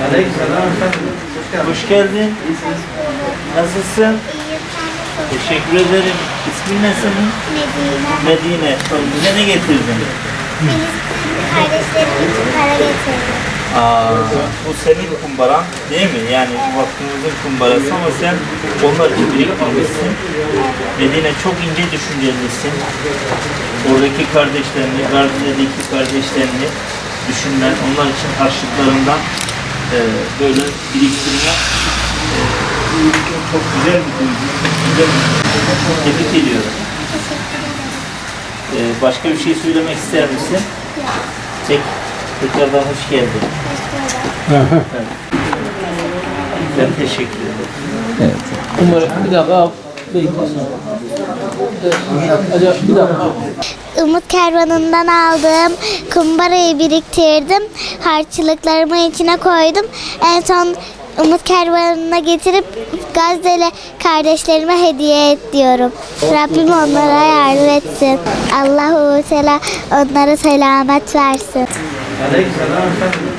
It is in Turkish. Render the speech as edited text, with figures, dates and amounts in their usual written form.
Aleykümselam efendim. Hoş geldin. Nasılsın? Teşekkür ederim. İsmin ne senin? Medine. Bize ne getirdin? Kardeşlerim için para getirdim. Bu senin kumbaran değil mi? Yani vaktimizin kumbarası ama sen onlar için biriktirmişsin. Medine, çok ince düşüncelisin. Oradaki kardeşlerini, Gardine'deki kardeşlerini düşünmen, onlar için harçlıklarından böyle biriktirme çok güzel bir duygu. Güzel bir duygu. Tebrik ediyorum. Başka bir şey söylemek ister misin? Tekrardan hoş geldin. Evet. Ben teşekkür ederim. Evet. Umarım bir dakika. Bir dakika. Umut Kervanı'ndan aldığım kumbarayı biriktirdim. Harçlıklarımı içine koydum. En son Umut Kervanı'na getirip Gazze'li kardeşlerime hediye ediyorum. Rabbim onlara yardım etsin. Allah-u Teala onlara selamet versin. Aleykümselam efendim.